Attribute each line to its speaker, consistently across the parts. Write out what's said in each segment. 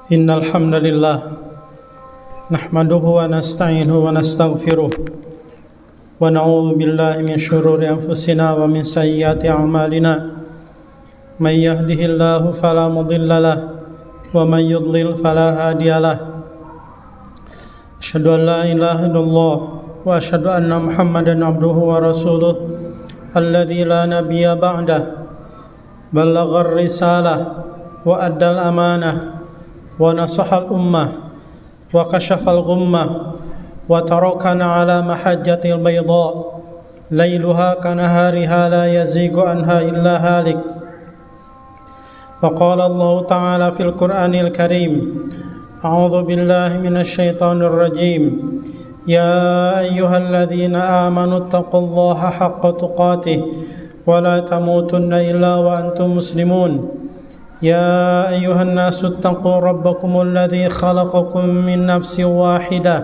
Speaker 1: Innal hamdalillah nahmaduhu wa nasta'inuhu wa nastaghfiruh wa na'udzu billahi min shururi anfusina wa min sayyiati a'malina may yahdihillahu fala mudilla lahu wa may yudlil fala hadiya lahu asyhadu an la ilaha illallah wa asyhadu anna muhammadan abduhu wa rasuluh alladzi la nabiyya ba'dah ballaghar risalah wa addal amanah wa nasahal ummah wa kashafal ghummah wa tarakana ala mahajjatil bayda layluha kanahariha la yazigu anha illa halik. Wa qala Allah ta'ala fil Qur'anil Karim a'udzu billahi minasy syaithanir rajim ya ayyuhalladzina amanu taqullaha haqqa tuqatih wa la tamutunna illa wa antum muslimun. يا أيها الناس اتقوا ربكم الذي خلقكم من نفس واحدة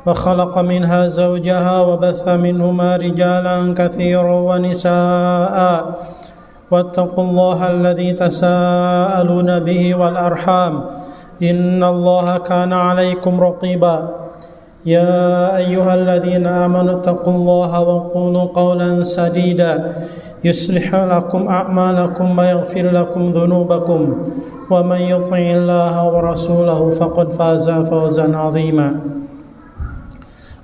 Speaker 1: وخلق منها زوجها وبث منهما رجالا كثيرا ونساء واتقوا الله الذي تساءلون به والأرحام إن الله كان عليكم رقيبا يا أيها الذين آمنوا اتقوا الله وقولوا قولا سديدا يصلح لكم أعمالكم ويغفر لكم ذنوبكم ومن يطع الله ورسوله فقد فاز فوزا عظيما.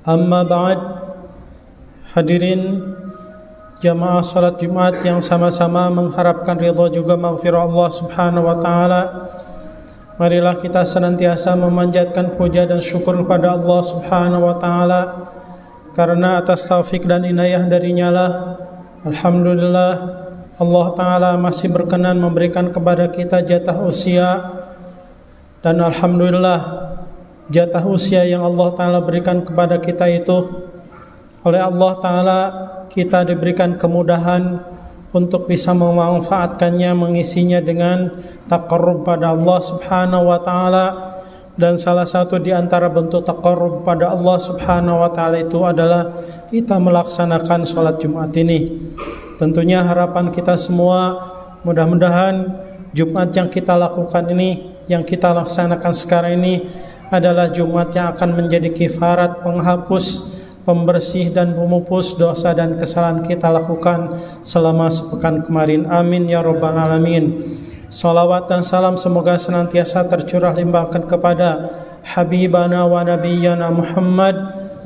Speaker 1: Amma ba'd. Hadirin jamaah salat Jumat yang sama-sama mengharapkan ridha juga maghfirah Allah Subhanahu wa taala. Marilah kita senantiasa memanjatkan puja dan syukur kepada Allah Subhanahu wa taala karena atas taufik dan inayah darinya lah alhamdulillah Allah ta'ala masih berkenan memberikan kepada kita jatah usia. Dan alhamdulillah jatah usia yang Allah ta'ala berikan kepada kita itu oleh Allah ta'ala kita diberikan kemudahan untuk bisa memanfaatkannya, mengisinya dengan taqarrub pada Allah subhanahu wa ta'ala. Dan salah satu di antara bentuk taqarrub pada Allah subhanahu wa ta'ala itu adalah kita melaksanakan sholat Jumat ini. Tentunya harapan kita semua mudah-mudahan Jumat yang kita lakukan ini, yang kita laksanakan sekarang ini adalah Jumat yang akan menjadi kifarat, penghapus, pembersih dan pemupus dosa dan kesalahan kita lakukan selama sepekan kemarin. Amin ya rabbal alamin. Salawat dan salam semoga senantiasa tercurah limpahkan kepada Habibana wa Nabiyyana Muhammad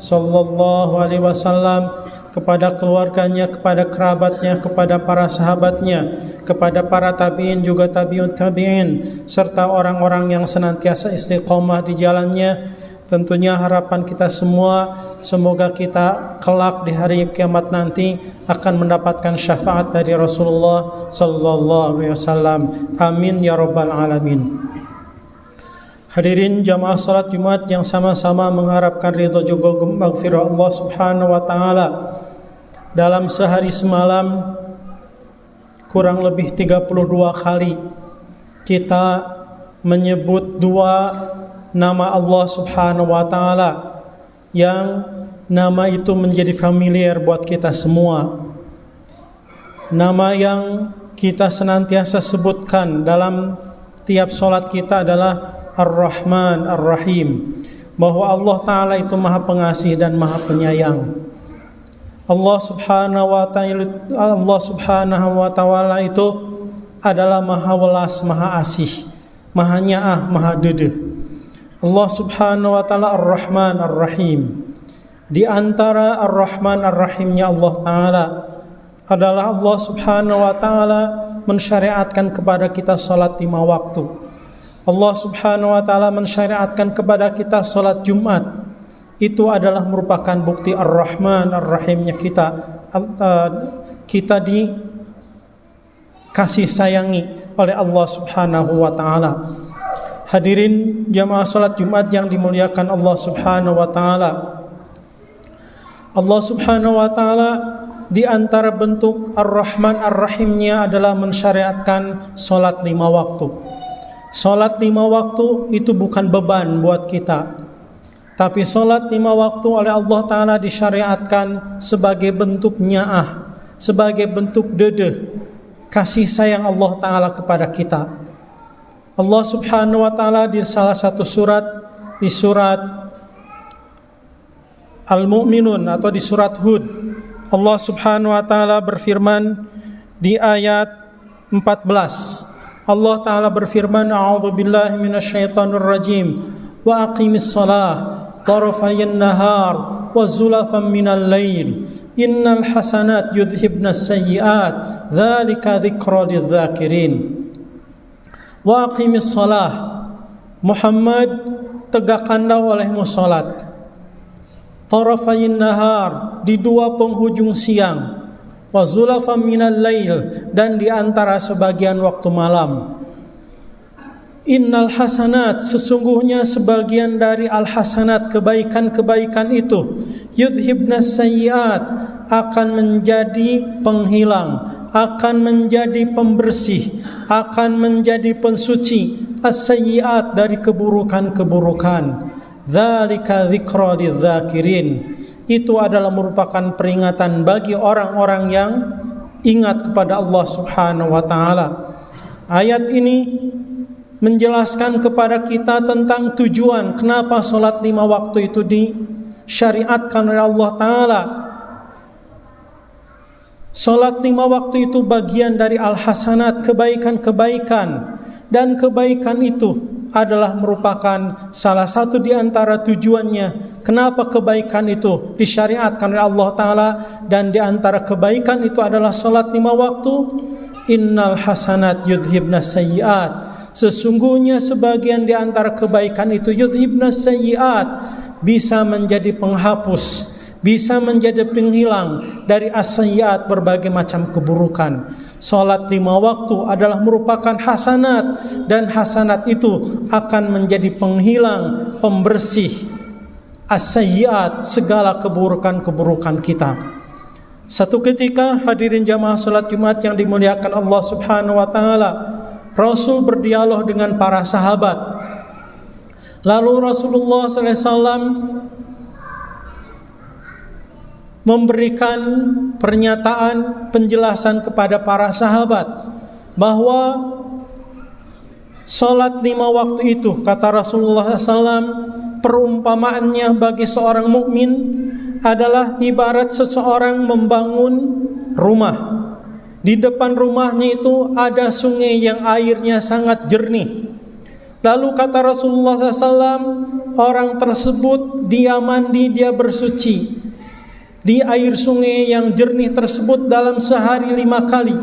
Speaker 1: sallallahu alaihi wasallam, kepada keluarganya, kepada kerabatnya, kepada para sahabatnya, kepada para tabi'in juga tabi'ut tabi'in, serta orang-orang yang senantiasa istiqomah di jalannya. Tentunya harapan kita semua semoga kita kelak di hari kiamat nanti akan mendapatkan syafaat dari Rasulullah sallallahu alaihi wasallam. Amin ya rabbal alamin. Hadirin jamaah salat Jumat yang sama-sama mengharapkan ridha juga maghfirah Allah Subhanahu wa taala. Dalam sehari semalam kurang lebih 32 kali kita menyebut dua nama Allah Subhanahu wa taala yang nama itu menjadi familiar buat kita semua. Nama yang kita senantiasa sebutkan dalam tiap salat kita adalah Ar-Rahman Ar-Rahim, bahwa Allah taala itu Maha Pengasih dan Maha Penyayang. Allah Subhanahu wa taala itu adalah Maha Welas, Maha Asih, Maha Nyaah, Maha Dedeh. Allah Subhanahu wa taala Ar-Rahman Ar-Rahim. Di antara Ar-Rahman Ar-Rahimnya Allah taala adalah Allah Subhanahu wa taala mensyariatkan kepada kita salat 5 waktu. Allah Subhanahu wa taala mensyariatkan kepada kita salat Jumat. Itu adalah merupakan bukti Ar-Rahman Ar-Rahimnya kita. Kita dikasih sayangi oleh Allah Subhanahu wa taala. Hadirin jamaah salat Jumat yang dimuliakan Allah Subhanahu wa taala. Allah Subhanahu wa taala di antara bentuk Ar-Rahman Ar-Rahimnya adalah mensyariatkan salat 5 waktu. Salat 5 waktu itu bukan beban buat kita. Tapi salat 5 waktu oleh Allah taala disyariatkan sebagai bentuk nyaah, sebagai bentuk dedeh kasih sayang Allah taala kepada kita. Allah Subhanahu wa taala di salah satu surat, di surat Al-Mu'minun atau di surat Hud, Allah Subhanahu wa taala berfirman di ayat 14. Allah taala berfirman, a'udzubillahi minasyaitonir rajim, wa aqimis shalah tarafayn nahar wa zulafan minal lail innal hasanat yudhibnas sayyi'at dzalika dzikra lidzakirin. Wa aqimis shalah, Muhammad, tegakkanlah olehmu salat, tarafayn nahar, di dua penghujung siang, wa zulafan minal lail, dan di antara sebagian waktu malam. Innal hasanat, sesungguhnya sebagian dari al-hasanat, kebaikan-kebaikan itu, yudhibnas sayyiat, akan menjadi penghilang, akan menjadi pembersih, akan menjadi pensuci as-sayyiat, dari keburukan-keburukan. Dzalika dzikra lidzakirin, itu adalah merupakan peringatan bagi orang-orang yang ingat kepada Allah Subhanahu wa taala. Ayat ini menjelaskan kepada kita tentang tujuan kenapa salat 5 waktu itu disyariatkan oleh Allah taala. Salat 5 waktu itu bagian dari al-hasanat, kebaikan-kebaikan, dan kebaikan itu adalah merupakan salah satu di antara tujuannya kenapa kebaikan itu disyariatkan oleh Allah taala, dan di antara kebaikan itu adalah salat 5 waktu. Innal hasanat yudhibnas sayyiat, sesungguhnya sebagian di antara kebaikan itu yudhibnas sayyiat, bisa menjadi penghapus, bisa menjadi penghilang dari as-sayyiat, berbagai macam keburukan. Salat 5 waktu adalah merupakan hasanat, dan hasanat itu akan menjadi penghilang, pembersih as-sayyiat, segala keburukan-keburukan kita. Satu ketika, hadirin jamaah salat Jumat yang dimuliakan Allah Subhanahu wa taala, Rasul berdialog dengan para sahabat. Lalu Rasulullah SAW memberikan pernyataan, penjelasan kepada para sahabat bahwa salat 5 waktu itu, kata Rasulullah SAW, perumpamaannya bagi seorang mukmin adalah ibarat seseorang membangun rumah. Di depan rumahnya itu ada sungai yang airnya sangat jernih. Lalu kata Rasulullah SAW, orang tersebut dia mandi, dia bersuci di air sungai yang jernih tersebut dalam sehari 5 kali.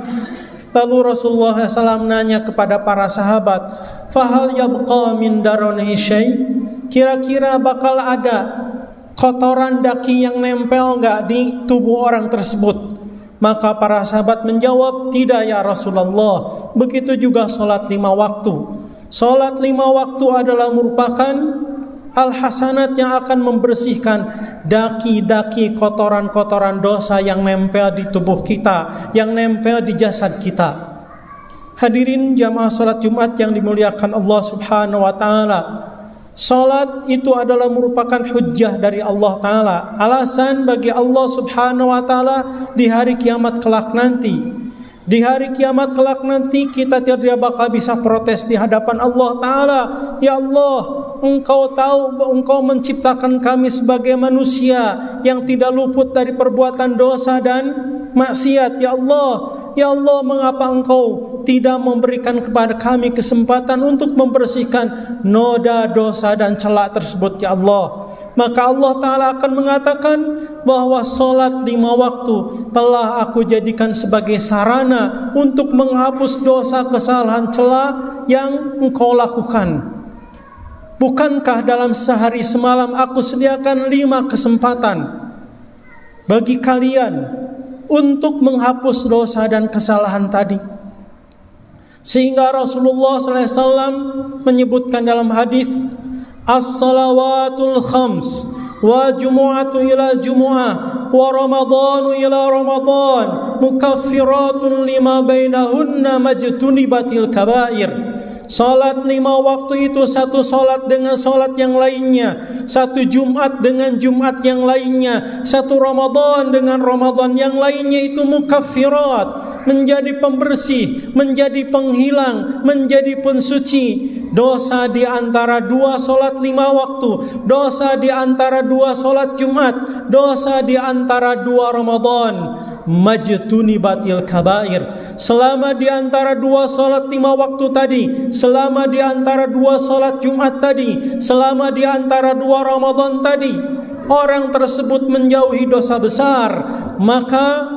Speaker 1: Lalu Rasulullah SAW nanya kepada para sahabat, fahal yabqa min daranihi syai', kira-kira bakal ada kotoran daki yang nempel enggak di tubuh orang tersebut? Maka para sahabat menjawab, tidak ya Rasulullah. Begitu juga salat 5 waktu. Salat 5 waktu adalah merupakan al-hasanat yang akan membersihkan daki-daki kotoran-kotoran dosa yang nempel di tubuh kita, yang nempel di jasad kita. Hadirin jamaah salat Jumat yang dimuliakan Allah Subhanahu wa taala, salat itu adalah merupakan hujjah dari Allah taala, alasan bagi Allah Subhanahu wa taala di hari kiamat kelak nanti. Di hari kiamat kelak nanti kita tidak bakal bisa protes di hadapan Allah taala. Ya Allah, Engkau tahu, Engkau menciptakan kami sebagai manusia yang tidak luput dari perbuatan dosa dan maksiat. Ya Allah, mengapa Engkau tidak memberikan kepada kami kesempatan untuk membersihkan noda dosa dan celak tersebut, ya Allah? Maka Allah Ta'ala akan mengatakan bahwa salat 5 waktu telah aku jadikan sebagai sarana untuk menghapus dosa, kesalahan, celah yang engkau lakukan. Bukankah dalam sehari semalam aku sediakan 5 kesempatan bagi kalian untuk menghapus dosa dan kesalahan tadi? Sehingga Rasulullah SAW menyebutkan dalam hadis, as-salawatul khams wa jumu'atu ila jumu'ah wa ramadhanu ila ramadhan mukaffiratun lima bainahunna majtunibatil kabair. Salat 5 waktu itu satu salat dengan salat yang lainnya, satu Jumat dengan Jumat yang lainnya, satu Ramadan dengan Ramadan yang lainnya, itu mukaffirat, menjadi pembersih, menjadi penghilang, menjadi pensuci dosa di antara 2 salat 5 waktu, dosa di antara 2 salat Jumat, dosa di antara 2 Ramadan. Majtunibatil kabair. Selama di antara 2 salat 5 waktu tadi, selama di antara 2 salat Jumat tadi, selama di antara 2 Ramadan tadi, orang tersebut menjauhi dosa besar, maka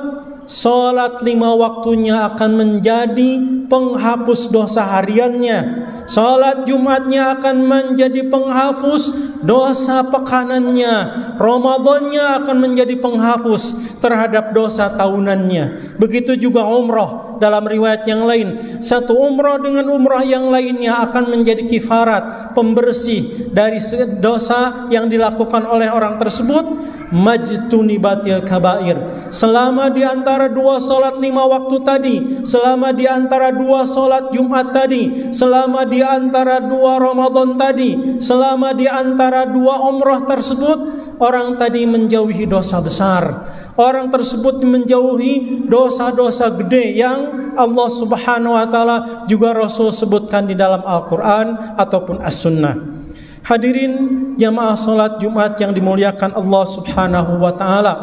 Speaker 1: salat 5 waktunya akan menjadi penghapus dosa hariannya. Salat Jumatnya akan menjadi penghapus dosa pekanannya. Ramadannya akan menjadi penghapus terhadap dosa tahunannya. Begitu juga umrah. Dalam riwayat yang lain, satu umrah dengan umrah yang lainnya akan menjadi kifarat, pembersih dari dosa yang dilakukan oleh orang tersebut. Majtunibatil kabair. Selama di antara 2 salat 5 waktu tadi, selama di antara 2 salat Jumat tadi, selama di antara 2 Ramadan tadi, selama di antara 2 umrah tersebut, orang tadi menjauhi dosa besar. Orang tersebut menjauhi dosa-dosa gede yang Allah Subhanahu wa taala juga Rasul sebutkan di dalam Al-Qur'an ataupun As-Sunnah. Hadirin jamaah salat Jumat yang dimuliakan Allah Subhanahu wa taala.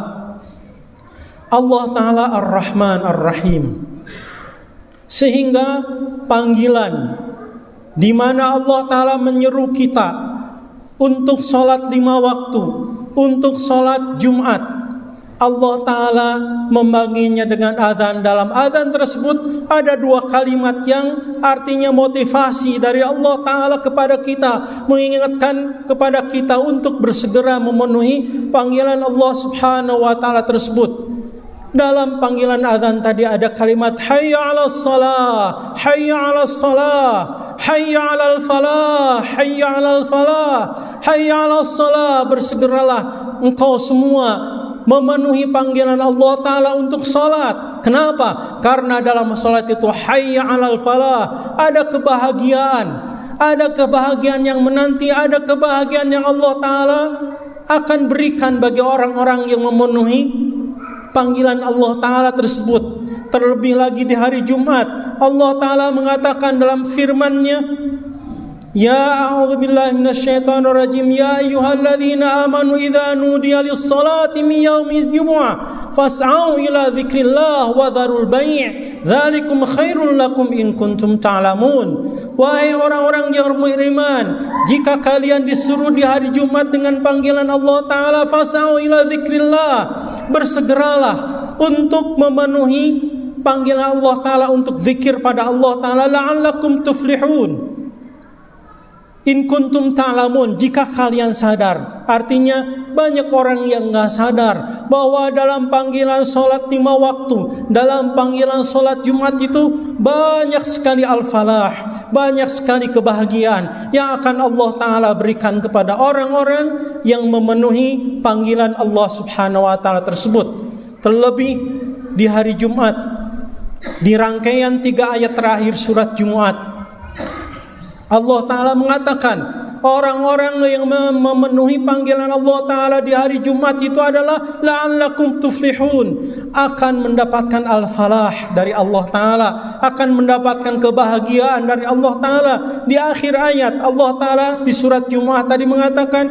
Speaker 1: Allah taala Ar-Rahman Ar-Rahim. Sehingga panggilan di mana Allah taala menyeru kita untuk salat 5 waktu, untuk salat Jumat, Allah Ta'ala membaginya dengan azan. Dalam azan tersebut ada 2 kalimat yang artinya motivasi dari Allah Ta'ala kepada kita, mengingatkan kepada kita untuk bersegera memenuhi panggilan Allah Subhanahu wa Ta'ala tersebut. Dalam panggilan azan tadi ada kalimat hayya 'alas shalah, hayya 'alas shalah, hayya 'alal falah, hayya 'alal falah, hayya 'alas shalah. Bersegeralah engkau semua memenuhi panggilan Allah Ta'ala untuk salat. Kenapa? Karena dalam salat itu hayya 'alal falah, ada kebahagiaan, ada kebahagiaan yang menanti, ada kebahagiaan yang Allah Ta'ala akan berikan bagi orang-orang yang memenuhi panggilan Allah Ta'ala tersebut. Terlebih lagi di hari Jumat, Allah Ta'ala mengatakan dalam firman-Nya, Ya a'udzu billahi minasyaitonir rajim, ya ayyuhalladzina amanu idza nudiya lis-salati min yaumil jumu'ah fas'au ila dzikrillah wa dzarul bai' dzalikum khairul lakum in kuntum ta'lamun. Wahai orang-orang yang beriman, jika kalian disuruh di hari Jumat dengan panggilan Allah Ta'ala, fas'au ila dzikrillah, bersegeralah untuk memenuhi panggilan Allah Ta'ala, untuk zikir pada Allah Ta'ala, la'allakum tuflihun. In kuntum ta'lamun, jika kalian sadar. Artinya banyak orang yang enggak sadar bahwa dalam panggilan salat 5 waktu, dalam panggilan salat Jumat itu banyak sekali al-falah, banyak sekali kebahagiaan yang akan Allah Ta'ala berikan kepada orang-orang yang memenuhi panggilan Allah Subhanahu wa Ta'ala tersebut. Terlebih di hari Jumat, di rangkaian 3 ayat terakhir surat Jumat, Allah Ta'ala mengatakan orang-orang yang memenuhi panggilan Allah Ta'ala di hari Jumat itu adalah la'allakum tuflihun, akan mendapatkan al-falah dari Allah Ta'ala, akan mendapatkan kebahagiaan dari Allah Ta'ala. Di akhir ayat Allah Ta'ala di surat Jumat tadi mengatakan,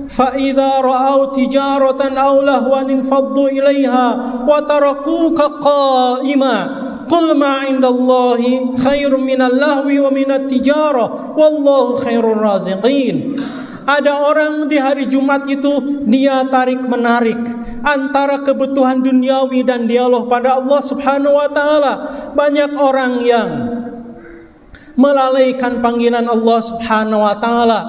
Speaker 1: فَإِذَا رَأَوْا تِجَارَةً أَوْ لَهْوًا انفَضُّوا إِلَيْهَا وَتَرَكُوكَ قَائِمًا قُلْ مَا عِندَ اللَّهِ خَيْرٌ مِنَ اللَّهْوِ وَمِنَ التِّجَارَةِ وَاللَّهُ خَيْرُ الرَّازِقِينَ. Ada orang di hari Jumat itu dia tarik-menarik antara kebutuhan duniawi dan dialog pada Allah Subhanahu wa Ta'ala. Banyak orang yang melalaikan panggilan Allah Subhanahu wa Ta'ala,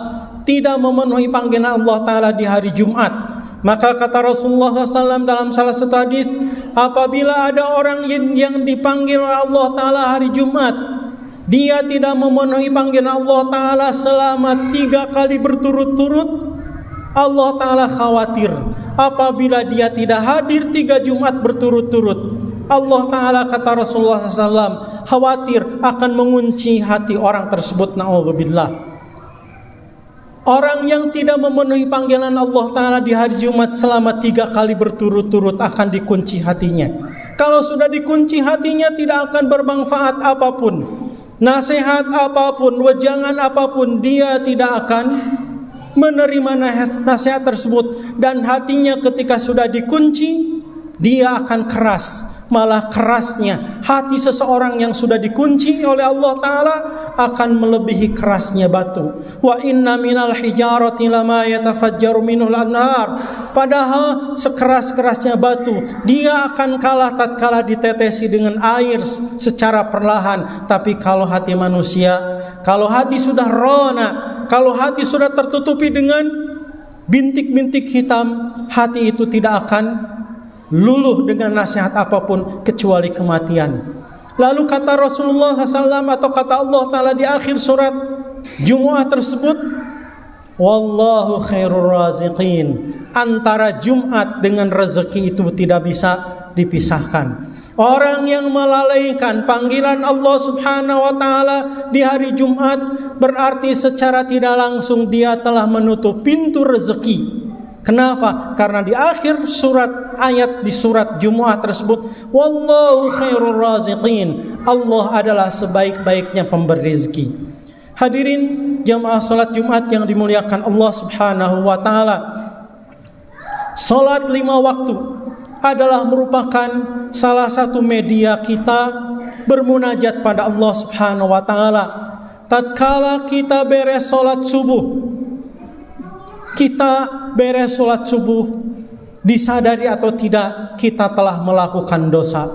Speaker 1: tidak memenuhi panggilan Allah Ta'ala di hari Jumat. Maka kata Rasulullah SAW dalam salah satu hadis, apabila ada orang yang dipanggil oleh Allah Ta'ala hari Jumat, dia tidak memenuhi panggilan Allah Ta'ala selama 3 kali berturut-turut, Allah Ta'ala khawatir apabila dia tidak hadir 3 Jumat berturut-turut, Allah Ta'ala, kata Rasulullah SAW, khawatir akan mengunci hati orang tersebut. Na'udzubillah. Orang yang tidak memenuhi panggilan Allah Ta'ala di hari Jumat selama 3 kali berturut-turut akan dikunci hatinya. Kalau sudah dikunci hatinya, tidak akan bermanfaat apapun, nasihat apapun, wejangan apapun, dia tidak akan menerima nasihat tersebut. Dan hatinya ketika sudah dikunci, dia akan keras. Malah kerasnya hati seseorang yang sudah dikunci oleh Allah Ta'ala akan melebihi kerasnya batu. Wa inna minal hijarati lama yatafajjaru minul anhar. Padahal sekeras-kerasnya batu, dia akan kalah tatkala ditetesi dengan air secara perlahan. Tapi kalau hati manusia, kalau hati sudah rona, kalau hati sudah tertutupi dengan bintik-bintik hitam, hati itu tidak akan luluh dengan nasihat apapun kecuali kematian. Lalu kata Rasulullah SAW atau kata Allah Ta'ala di akhir surat Jumu'ah tersebut, wallahu khairur raziqin. Antara Jumat dengan rezeki itu tidak bisa dipisahkan. Orang yang melalaikan panggilan Allah Subhanahu wa Ta'ala di hari Jumat, berarti secara tidak langsung dia telah menutup pintu rezeki. Kenapa? Karena di akhir surat ayat di surat Jumu'ah tersebut, wallahu khairur raziqin. Allah adalah sebaik-baiknya pemberi rezeki. Hadirin jamaah salat Jumat yang dimuliakan Allah Subhanahu wa Ta'ala. Salat 5 waktu adalah merupakan salah satu media kita bermunajat pada Allah Subhanahu wa Ta'ala. Tatkala kita beres salat subuh, disadari atau tidak kita telah melakukan dosa.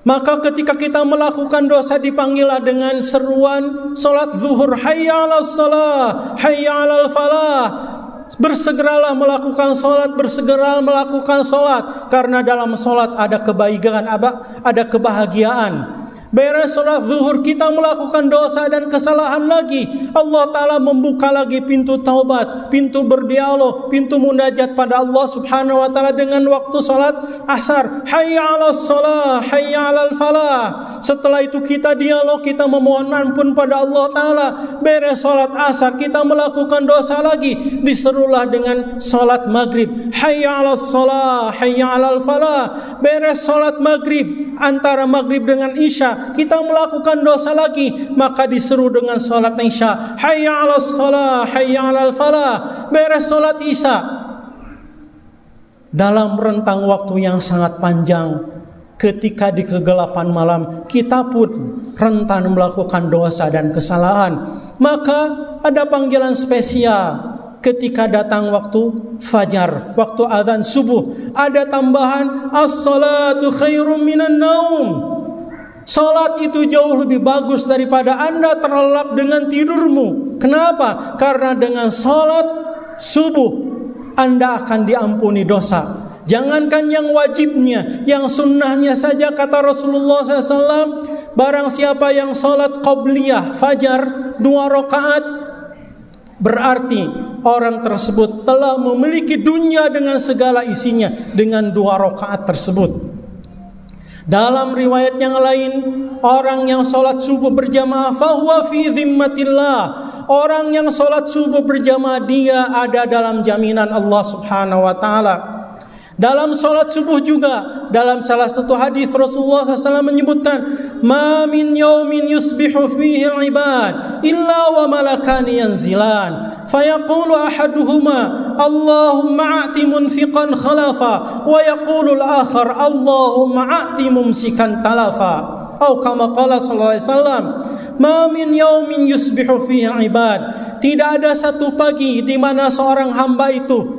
Speaker 1: Maka ketika kita melakukan dosa, dipanggillah dengan seruan salat zuhur, hayya 'alas shalah, hayya 'alal falah. Bersegeralah melakukan salat, bersegeralah melakukan salat, karena dalam salat ada kebaikan, ada kebahagiaan. Beres sholat zuhur kita melakukan dosa dan kesalahan lagi, Allah Ta'ala membuka lagi pintu taubat, pintu berdialog, pintu munajat pada Allah Subhanahu wa Ta'ala dengan waktu sholat asar, hayya 'alas shalah, hayya 'alal falah. Setelah itu kita dialog, kita memohon ampun pada Allah Ta'ala. Beres sholat asar kita melakukan dosa lagi, diserulah dengan sholat maghrib, hayya 'alas shalah, hayya 'alal falah. Beres sholat maghrib, antara maghrib dengan isya kita melakukan dosa lagi, maka diseru dengan sholat isya, hayya 'alas shalah, hayya 'alal falah. Beres sholat isya, dalam rentang waktu yang sangat panjang, ketika di kegelapan malam kita pun rentan melakukan dosa dan kesalahan, maka ada panggilan spesial. Ketika datang waktu fajar, waktu azan subuh, ada tambahan as-salatu khairum minan naum. Salat itu jauh lebih bagus daripada Anda terlelap dengan tidurmu. Kenapa? Karena dengan salat subuh Anda akan diampuni dosa. Jangankan yang wajibnya, yang sunnahnya saja, kata Rasulullah SAW, barang siapa yang salat qabliyah fajar 2 rakaat, berarti orang tersebut telah memiliki dunia dengan segala isinya dengan 2 rakaat tersebut. Dalam riwayat yang lain, orang yang sholat subuh berjamaah fahuwa fi zimmatillah. Orang yang sholat subuh berjamaah, dia ada dalam jaminan Allah Subhanahu wa Ta'ala. Dalam sholat subuh juga, dalam salah satu hadis Rasulullah SAW menyebutkan, ma min yaumin yusbihu fihi al-ibad illa wa malakani yanzilan fayaqulu ahaduhuma Allahumma a'ti munfiqan khalafa wa yaqulu al-akhar Allahumma a'ti mumsikan talafa. Atau kama qala sallallahu alaihi wasallam, ma min yaumin yusbihu fihi al-ibad. Tidak ada satu pagi di mana seorang hamba itu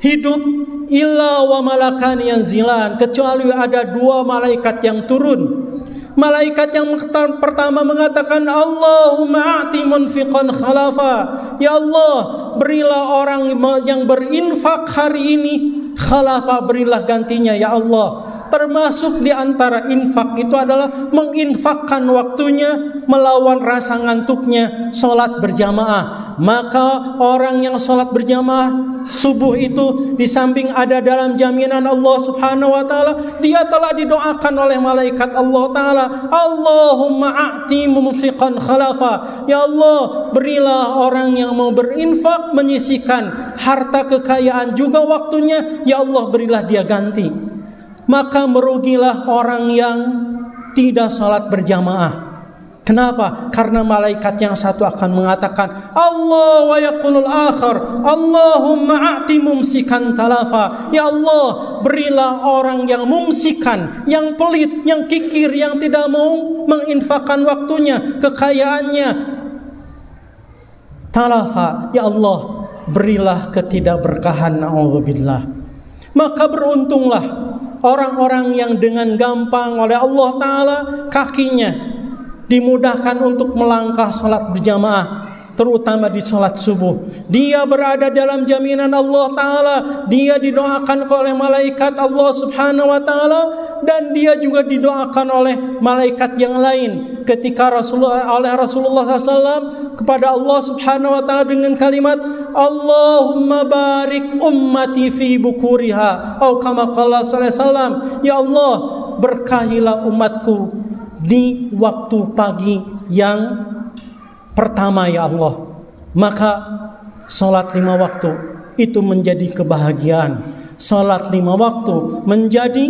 Speaker 1: hidup illa wa malakani yanzilan, kecuali ada 2 malaikat yang turun. Malaikat yang pertama mengatakan, Allahumma a'ti munfiqan khalafa. Ya Allah, berilah orang yang berinfak hari ini khalafa, berilah gantinya ya Allah. Termasuk di antara infak itu adalah menginfakkan waktunya melawan rasa ngantuknya sholat berjamaah. maka orang yang sholat berjamaah subuh itu di samping ada dalam jaminan Allah Subhanahu wa taala, dia telah didoakan oleh malaikat Allah taala, Allahumma a'ti mumsikan khalafa. Ya Allah, berilah orang yang mau berinfak menyisihkan harta kekayaan juga waktunya, ya Allah berilah dia ganti. Maka merugilah orang yang tidak sholat berjamaah. Kenapa? Karena malaikat yang satu akan mengatakan Allah wa yaqulul akhar Allahumma a'ti mumsikan talafa. Ya Allah, berilah orang yang mumsikan, yang pelit, yang kikir, yang tidak mau menginfakkan waktunya, kekayaannya, talafa. Ya Allah, berilah ketidakberkahan. Na'udzubillah. Maka beruntunglah orang-orang yang dengan gampang oleh Allah Ta'ala kakinya dimudahkan untuk melangkah sholat berjamaah, terutama di sholat subuh. Dia berada dalam jaminan Allah Ta'ala, dia didoakan oleh malaikat Allah Subhanahu wa Ta'ala, dan dia juga didoakan oleh malaikat yang lain ketika Rasulullah SAW kepada Allah Subhanahu wa Ta'ala dengan kalimat Allahumma barik ummati fi bukuriha, atau kama qala sallallahu alaihi wasallam, ya Allah berkahilah umatku di waktu pagi yang pertama ya Allah. Maka sholat 5 waktu itu menjadi kebahagiaan. Sholat 5 waktu menjadi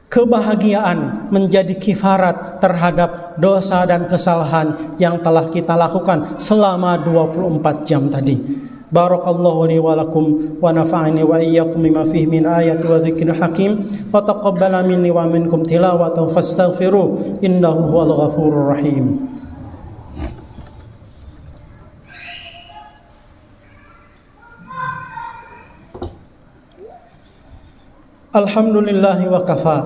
Speaker 1: kebahagiaan, menjadi kifarat terhadap dosa dan kesalahan yang telah kita lakukan selama 24 jam tadi. Barakallahu li wa lakum wa nafa'ani wa iyyakum bima fihi min ayati wa dzikril hakim wa taqabbala minni wa minkum tilawatan fastaghfiruh innahu huwal ghafurur rahim. Alhamdulillahi wa kafa,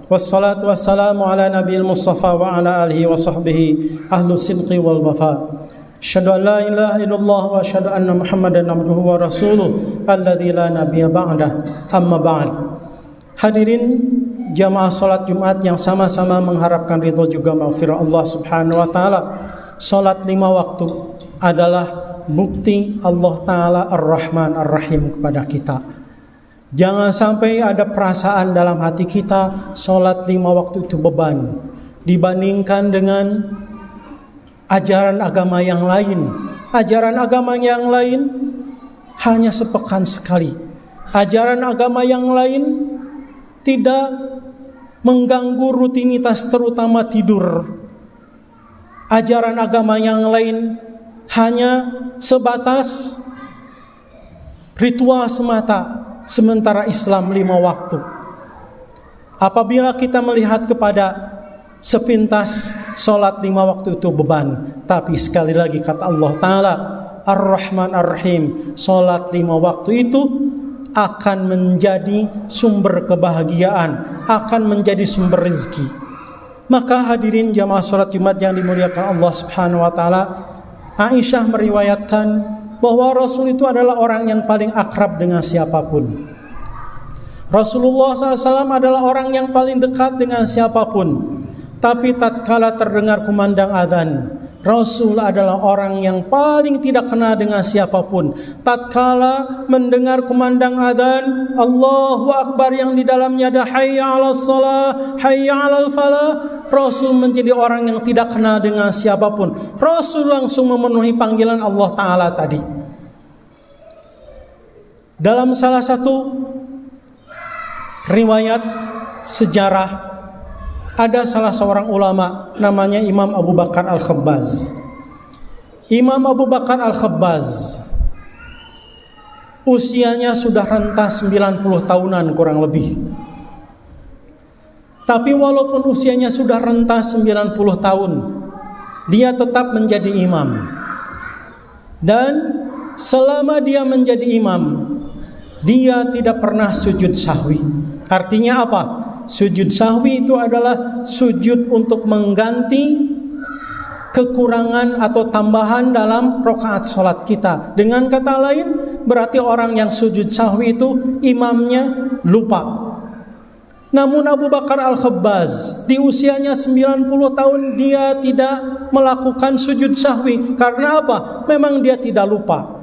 Speaker 1: wassalatu wassalamu ala nabiyil mustafa wa ala alihi wa sahbihi ahlus sidqi wal wafa. Asyhadu an la ilaha illallah wa asyhadu anna Muhammadan abduhu wa rasuluh alladzi la nabiyya ba'dah. Amma ba'd. Hadirin jamaah salat Jumat yang sama-sama mengharapkan ridho juga maghfirah Allah Subhanahu wa taala. Salat 5 waktu adalah bukti Allah taala Ar-Rahman Ar-Rahim kepada kita. Jangan sampai ada perasaan dalam hati kita salat 5 waktu itu beban dibandingkan dengan ajaran agama yang lain. Ajaran agama yang lain hanya sepekan sekali. Ajaran agama yang lain tidak mengganggu rutinitas, terutama tidur. Ajaran agama yang lain hanya sebatas ritual semata, sementara Islam 5 waktu. Apabila kita melihat kepada sepintas sholat 5 waktu itu beban, tapi sekali lagi kata Allah Ta'ala Ar-Rahman Ar-Rahim, sholat 5 waktu itu akan menjadi sumber kebahagiaan, akan menjadi sumber rezeki. Maka hadirin jamaah sholat Jumat yang dimuliakan Allah Subhanahu wa Ta'ala, Aisyah meriwayatkan bahwa Rasul itu adalah orang yang paling akrab dengan siapapun. Rasulullah SAW adalah orang yang paling dekat dengan siapapun. Tapi tatkala terdengar kumandang azan, Rasul adalah orang yang paling tidak kenal dengan siapapun. Tatkala mendengar kumandang azan, Allahu Akbar yang di dalamnya ada hayya 'alas shalah, hayya 'alal falah, Rasul menjadi orang yang tidak kenal dengan siapapun. Rasul langsung memenuhi panggilan Allah Ta'ala tadi. Dalam salah satu riwayat sejarah, ada salah seorang ulama namanya Imam Abu Bakar Al-Khabbaz. Imam Abu Bakar Al-Khabbaz usianya sudah renta 90 tahunan kurang lebih. Tapi walaupun usianya sudah renta 90 tahun, dia tetap menjadi imam. Dan selama dia menjadi imam, dia tidak pernah sujud sahwi. Artinya apa? Sujud sahwi itu adalah sujud untuk mengganti kekurangan atau tambahan dalam rakaat salat kita. Dengan kata lain, berarti orang yang sujud sahwi itu imamnya lupa. Namun Abu Bakar Al-Khabbaz di usianya 90 tahun dia tidak melakukan sujud sahwi. Karena apa? Memang dia tidak lupa.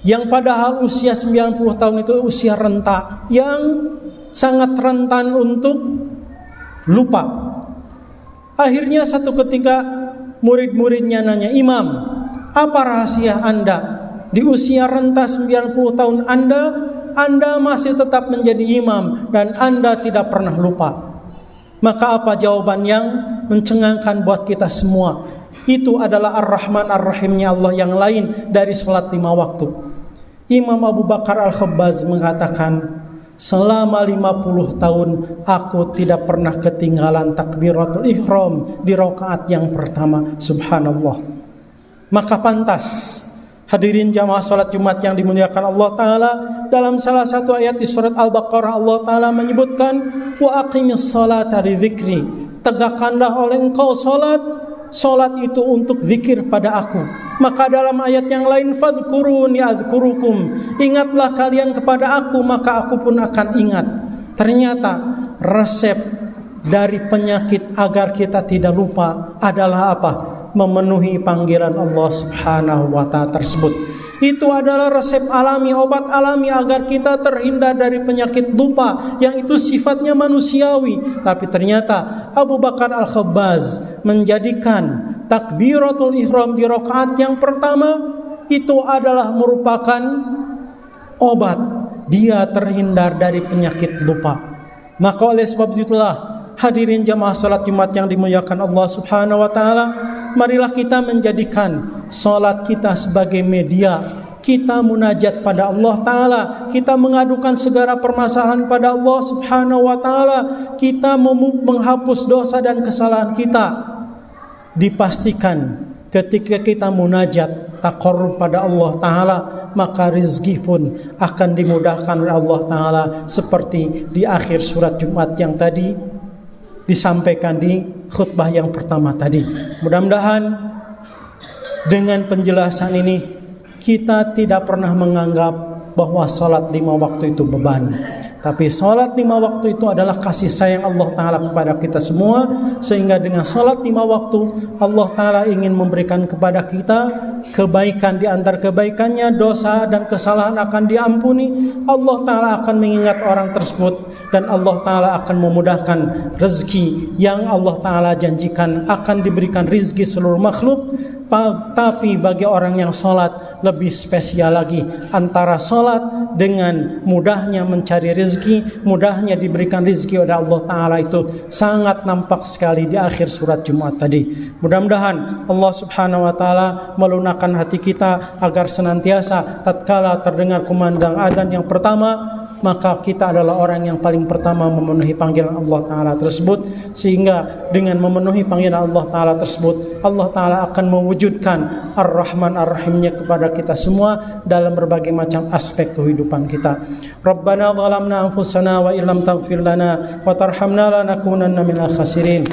Speaker 1: Yang padahal usia 90 tahun itu usia renta yang sangat rentan untuk lupa. Akhirnya satu ketika murid-muridnya nanya, "Imam, apa rahasia Anda? Di usia renta 90 tahun Anda masih tetap menjadi imam dan Anda tidak pernah lupa." Maka apa jawaban yang mencengangkan buat kita semua? Itu adalah Ar-Rahman Ar-Rahimnya Allah yang lain dari sholat 5 waktu. Imam Abu Bakar Al-Khabbaz mengatakan, selama 50 tahun aku tidak pernah ketinggalan takbiratul ihram di rakaat yang pertama. Subhanallah. Maka pantas hadirin jamaah salat Jumat yang dimuliakan Allah Ta'ala, dalam salah satu ayat di surat Al-Baqarah Allah Ta'ala menyebutkan, wa aqimis salata li dzikri, tegakkanlah oleh engkau salat itu untuk zikir pada aku. Maka dalam ayat yang lain, fadhkuruni adzkurukum, ingatlah kalian kepada aku maka aku pun akan ingat. Ternyata resep dari penyakit agar kita tidak lupa adalah apa? Memenuhi panggilan Allah Subhanahu wa ta'ala tersebut. Itu adalah resep alami, obat alami agar kita terhindar dari penyakit lupa yang itu sifatnya manusiawi. Tapi ternyata Abu Bakar Al-Khabbaz menjadikan takbiratul ihram di rakaat yang pertama itu adalah merupakan obat dia terhindar dari penyakit lupa. Maka oleh sebab itulah hadirin jamaah salat Jumat yang dimuliakan Allah Subhanahu wa ta'ala, marilah kita menjadikan salat kita sebagai media kita munajat pada Allah Ta'ala, kita mengadukan segala permasalahan pada Allah Subhanahu wa ta'ala, kita menghapus dosa dan kesalahan kita. Dipastikan ketika kita munajat taqarrub pada Allah Ta'ala, maka rizki pun akan dimudahkan oleh Allah Ta'ala, seperti di akhir surat Jumat yang tadi disampaikan di khutbah yang pertama tadi. Mudah-mudahan dengan penjelasan ini kita tidak pernah menganggap bahwa salat 5 waktu itu beban. Tapi salat 5 waktu itu adalah kasih sayang Allah Ta'ala kepada kita semua. Sehingga dengan salat 5 waktu Allah Ta'ala ingin memberikan kepada kita kebaikan. Di antara kebaikannya, dosa dan kesalahan akan diampuni. Allah Ta'ala akan mengingat orang tersebut, dan Allah Ta'ala akan memudahkan rezeki yang Allah Ta'ala janjikan akan diberikan rezeki seluruh makhluk. Tapi bagi orang yang sholat lebih spesial lagi. Antara sholat dengan mudahnya mencari rezeki, mudahnya diberikan rezeki oleh Allah Ta'ala, itu sangat nampak sekali di akhir surat Jumat tadi. Mudah-mudahan Allah Subhanahu wa ta'ala melunakkan hati kita agar senantiasa tatkala terdengar kumandang adzan yang pertama, maka kita adalah orang yang paling pertama memenuhi panggilan Allah Ta'ala tersebut. Sehingga dengan memenuhi panggilan Allah Ta'ala tersebut, Allah Ta'ala akan mewujudkan Ar-Rahman Ar-Rahimnya kepada kita semua dalam berbagai macam aspek kehidupan kita. Rabbana zalamna anfusana wa illam taghfir lana wa tarhamna lanakunanna minal khasirin.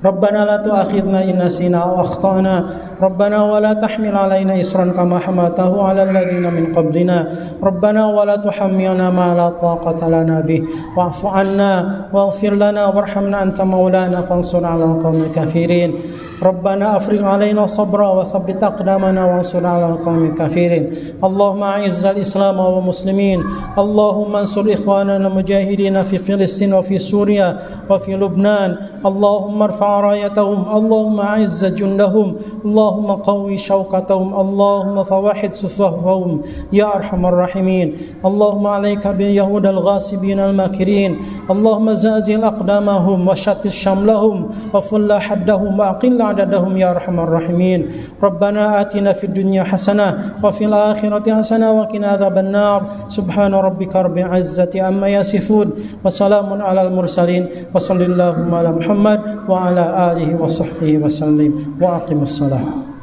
Speaker 1: Rabbana la tu'akhidna in nasina aw akhtana. Rabbana wa la tahmil alaina isran kama hamaltahu ala alladhina min qablina. Rabbana wa la tuhammilna ma la taqata lana bih. Wa'fu 'anna waghfir lana warhamna anta maulana fansurna 'alal qaumil kafirin. ربنا أفرغ علينا صبرا وثبت أقدامنا وانصرنا على القوم الكافرين. اللهم أعز الإسلام والمسلمين. اللهم انصر إخواننا المجاهدين في فلسطين وفي سوريا وفي لبنان. اللهم ارفع رايتهم. اللهم أعز جندهم. اللهم قوي شوكتهم. اللهم فوحد صفوفهم يا أرحم الراحمين. اللهم عليك باليهود الغاصبين الماكرين. اللهم زلزل أقدامهم وشتت شملهم وفل حدهم وأقل عددهم يا أرحم الراحمين. ربنا آتنا في الدنيا حسنة وفي الآخرة حسنة وقنا عذاب النار. سبحان ربك رب العزة عما يصفون وسلام على المرسلين وصلى اللهم على محمد وعلى آله وصحبه وسلم وأقم الصلاة.